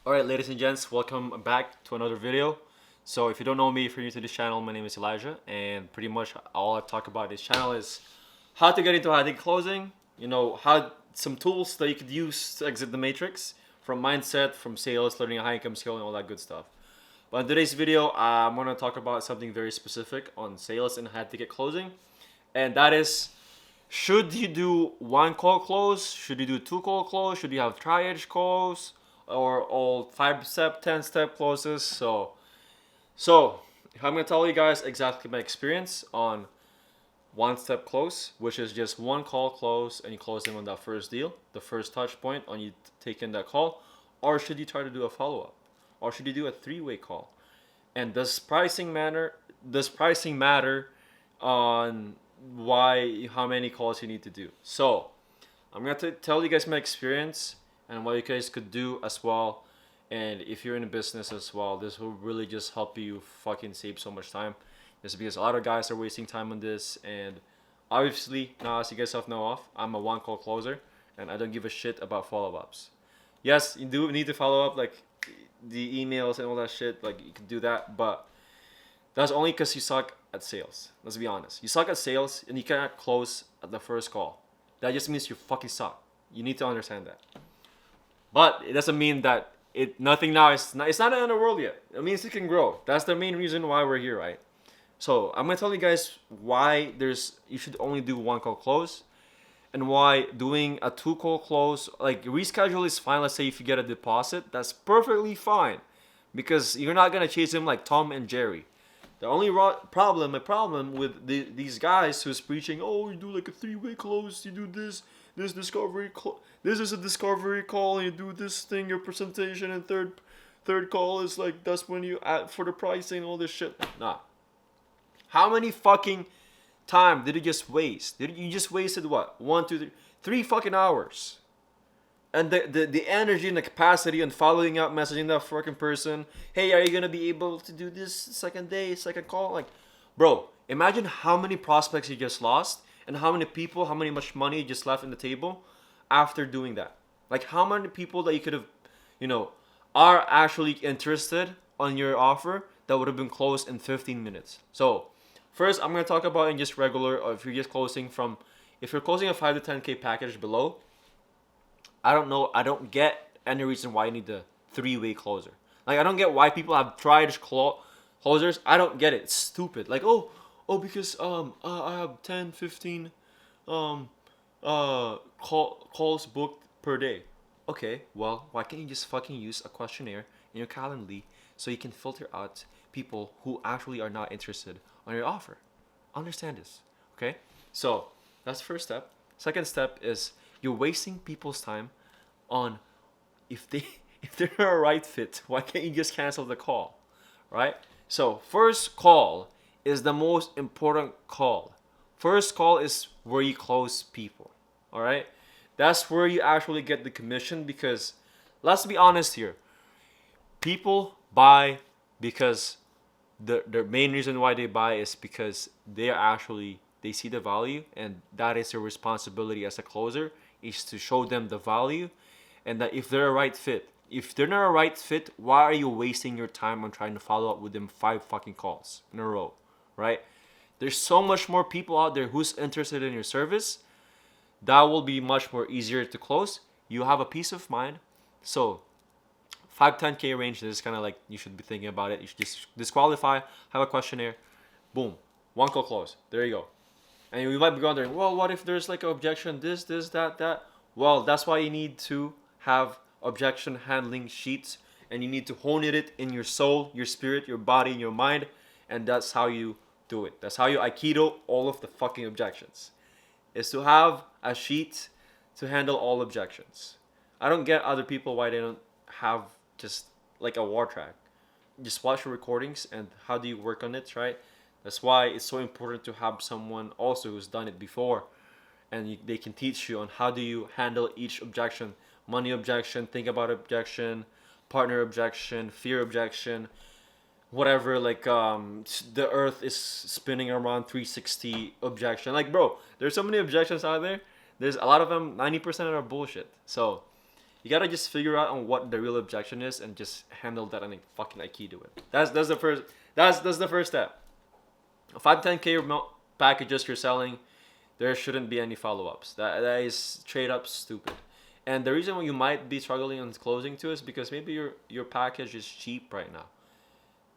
Alright, ladies and gents, welcome back to another video. So if you don't know me, if you're new to this channel, my name is Elijah, and pretty much all I talk about this channel is how to get into high-ticket closing, how some tools that you could use to exit the matrix, from mindset, from sales, learning a high-income skill, and all that good stuff. But in today's video, I'm going to talk about something very specific on sales and high-ticket closing, and that is, should you do one call close? Should you do two call close? Should you have triage calls? Or all 5-step, 10-step closes? So I'm gonna tell you guys exactly my experience on one-step close, which is just one call close and you close them on that first deal, the first touch point on you taking that call, or should you try to do a follow-up, or should you do a three-way call? And does pricing matter? Does pricing matter on how many calls you need to do? So I'm gonna tell you guys my experience and what you guys could do as well. And if you're in a business as well, this will really just help you fucking save so much time. Just because a lot of guys are wasting time on this, and obviously now, as you guys have know off, I'm a one call closer and I don't give a shit about follow-ups. Yes, you do need to follow up, like the emails and all that shit, like you can do that, but that's only because you suck at sales. Let's be honest. You suck at sales and you cannot close at the first call. That just means you fucking suck. You need to understand that. But it doesn't mean that nothing now is not, it's not the end of the world yet. It means it can grow. That's the main reason why we're here, right? So I'm gonna tell you guys why you should only do one call close, and why doing a two call close, like reschedule, is fine. Let's say if you get a deposit, that's perfectly fine, because you're not gonna chase him like Tom and Jerry. The only my problem with these guys who's preaching, oh, you do like a three-way close, you do this discovery this is a discovery call, and you do this thing, your presentation, and third call is like, that's when you add for the pricing and all this shit. Nah. How many fucking time did you just waste? You just wasted what? 1, 2, 3 fucking hours. And the energy and the capacity and following up, messaging that fucking person, hey, are you gonna be able to do this second call? Like, bro, imagine how many prospects you just lost, and how many people, how much money you just left in the table after doing that. Like, how many people that you could have, are actually interested on your offer that would have been closed in 15 minutes. So first, I'm gonna talk about in just regular, or if you're closing a 5 to 10K package below, I don't know. I don't get any reason why you need the three-way closer. Like, I don't get why people have tried closers. I don't get it. It's stupid. Like, because I have 10, 15 calls booked per day. Okay, well, why can't you just fucking use a questionnaire in your Calendly so you can filter out people who actually are not interested on your offer? Understand this, okay? So that's the first step. Second step is, you're wasting people's time on, if they if they're not a right fit, why can't you just cancel the call, right? So first call is the most important call. First call is where you close people, all right? That's where you actually get the commission, because let's be honest here. People buy because the main reason why they buy is because they see the value, and that is their responsibility as a closer, is to show them the value, and that if they're a right fit. If they're not a right fit, why are you wasting your time on trying to follow up with them 5 fucking calls in a row, right? There's so much more people out there who's interested in your service. That will be much more easier to close. You have a peace of mind. So 5-10K range, this is kind of like, you should be thinking about it. You should just disqualify, have a questionnaire, boom, one call close. There you go. And you might be wondering, well, what if there's like an objection, this, that? Well, that's why you need to have objection handling sheets, and you need to hone it in your soul, your spirit, your body, and your mind, and that's how you do it. That's how you Aikido all of the fucking objections, is to have a sheet to handle all objections. I don't get other people why they don't have just like a war track. Just watch your recordings and how do you work on it, right? That's why it's so important to have someone also who's done it before, and they can teach you on how do you handle each objection. Money objection, think about objection, partner objection, fear objection, whatever, like the earth is spinning around 360 objection. Like, bro, there's so many objections out there. There's a lot of them, 90% are bullshit. So You gotta just figure out on what the real objection is and just handle that and like fucking aikido it. That's the first. That's the first step. 510K packages you're selling, there shouldn't be any follow-ups. That is straight up stupid. And the reason why you might be struggling on closing too is because maybe your package is cheap right now.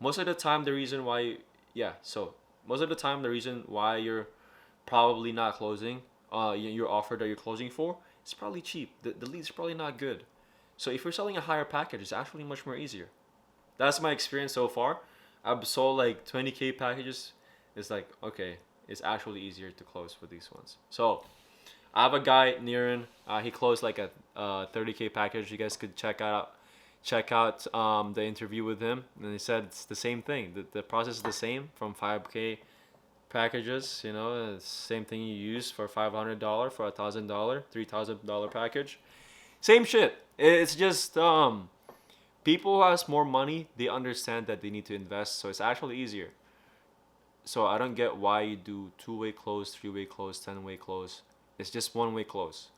Most of the time, the reason why, yeah, so most of the time, the reason why you're probably not closing, your offer that you're closing for, it's probably cheap. The lead's probably not good. So if you're selling a higher package, it's actually much more easier. That's my experience so far. I've sold like 20K packages. It's like, okay, it's actually easier to close for these ones. So I have a guy, Niran. He closed like a 30K package. You guys could check out the interview with him, and he said it's the same thing. The process is the same from 5K packages. You know, it's the same thing you use for $500, for $1,000, $3,000 package. Same shit. It's just people who has more money, they understand that they need to invest, so it's actually easier. So I don't get why you do two-way close, three-way close, 10-way close. It's just one-way close.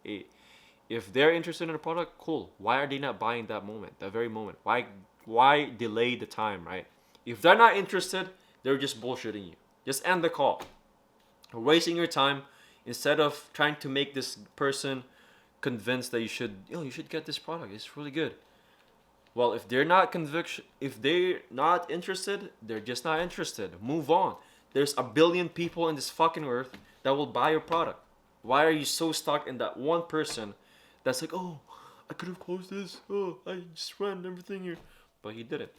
If they're interested in a product, cool. Why are they not buying that moment, that very moment? Why delay the time, right? If they're not interested, they're just bullshitting you. Just end the call. You're wasting your time instead of trying to make this person convinced that you should get this product. It's really good. Well, if they're not interested, they're just not interested. Move on. There's a billion people in this fucking earth that will buy your product. Why are you so stuck in that one person that's like, oh, I could have closed this. Oh, I just ran everything here. But he didn't.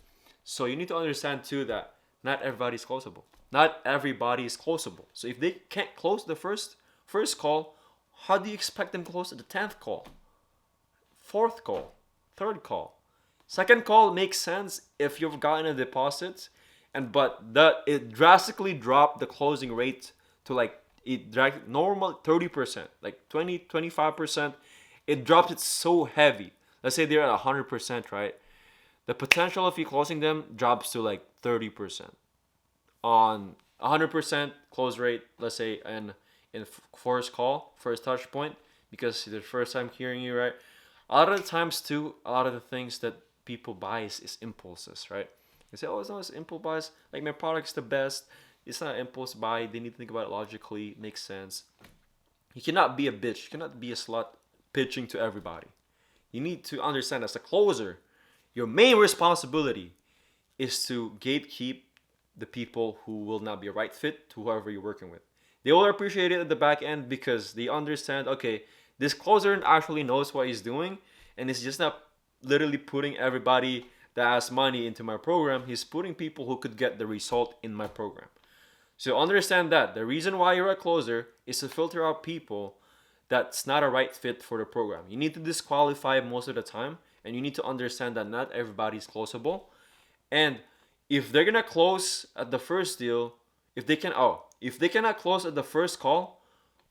So you need to understand too that not everybody's closable. Not everybody is closable. So if they can't close the first call, how do you expect them to close at the 10th call? 4th call? 3rd call? Second call makes sense if you've gotten a deposit, but it drastically dropped the closing rate to like normal 30%, like 25%. It dropped it so heavy. Let's say they're at 100%, right? The potential of you closing them drops to like 30%. On 100% close rate, let's say in first call, first touch point, because it's the first time hearing you, right? A lot of the times too, a lot of the things that people buy is impulses, right? They say, oh, it's not impulse buys. Like, my product's the best. It's not impulse buy. They need to think about it logically. It makes sense. You cannot be a bitch. You cannot be a slut pitching to everybody. You need to understand, as a closer, your main responsibility is to gatekeep the people who will not be a right fit to whoever you're working with. They will appreciate it at the back end because they understand, okay, this closer actually knows what he's doing, and it's just not literally putting everybody that has money into my program. He's putting people who could get the result in my program. So understand that the reason why you're a closer is to filter out people that's not a right fit for the program. You need to disqualify most of the time, and you need to understand that not everybody's closable. And if they're gonna close at the first deal, if they cannot close at the first call,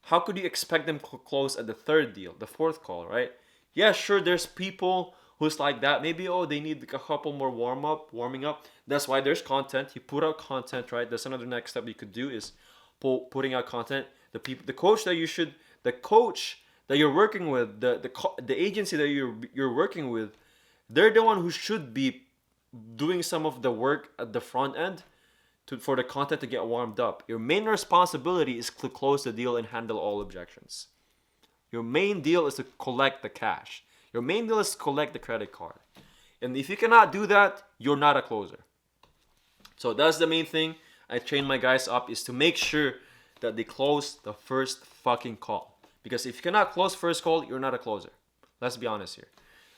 how could you expect them to close at the third deal, the 4th call, right? Yeah, sure, there's people who's like that. Maybe, they need a couple more warming up. That's why there's content. You put out content, right? That's another next step you could do is putting out content. The coach that you're working with, the agency that you're working with, they're the one who should be doing some of the work at the front end for the content to get warmed up. Your main responsibility is to close the deal and handle all objections. Your main deal is to collect the cash. Your main deal is to collect the credit card. And if you cannot do that, you're not a closer. So that's the main thing I train my guys up, is to make sure that they close the first fucking call. Because if you cannot close first call, you're not a closer. Let's be honest here.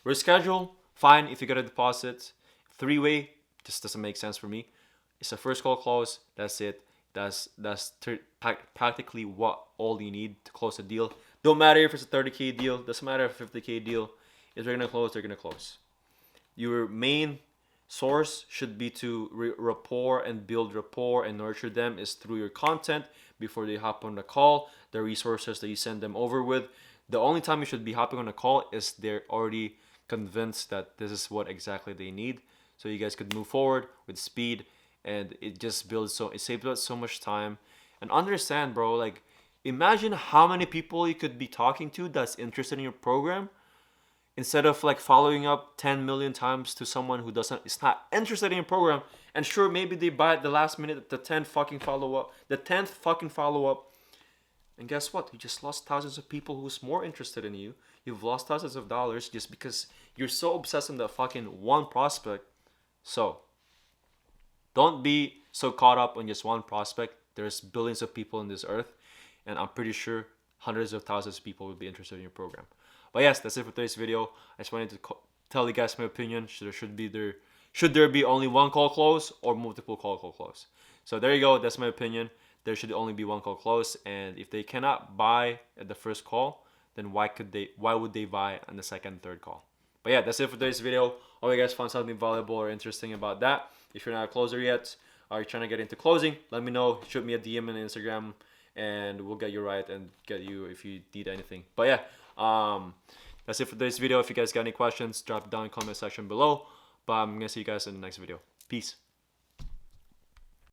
Reschedule, fine if you get a deposit. 3-way just doesn't make sense for me. It's a first call close. That's it. That's practically what all you need to close a deal. Don't matter if it's a 30K deal. Doesn't matter if it's a 50K deal. If they're gonna close, they're gonna close. Your main source should be to rapport and build rapport and nurture them is through your content before they hop on the call. The resources that you send them over with. The only time you should be hopping on a call is they're already convinced that this is what exactly they need. So you guys could move forward with speed, and it saves us so much time. And understand, bro, like, imagine how many people you could be talking to that's interested in your program. instead of like following up 10 million times to someone who is not interested in your program, and sure, maybe they buy at the last minute, the 10th fucking follow up, and guess what? You just lost thousands of people who's more interested in you. You've lost thousands of dollars just because you're so obsessed on the fucking one prospect. So don't be so caught up on just one prospect. There's billions of people on this earth, and I'm pretty sure hundreds of thousands of people will be interested in your program. But yes, that's it for today's video. I just wanted to tell you guys my opinion. Should there be only one call close or multiple call close? So there you go. That's my opinion. There should only be one call close, and if they cannot buy at the first call, then why would they buy on the second, third call? But yeah, that's it for today's video. Hope you guys found something valuable or interesting about that. If you're not a closer yet, or you're trying to get into closing, let me know. Shoot me a DM on Instagram, and we'll get you right and get you if you need anything. But yeah, that's it for today's video. If you guys got any questions, drop it down in the comment section below. But I'm gonna see you guys in the next video. Peace.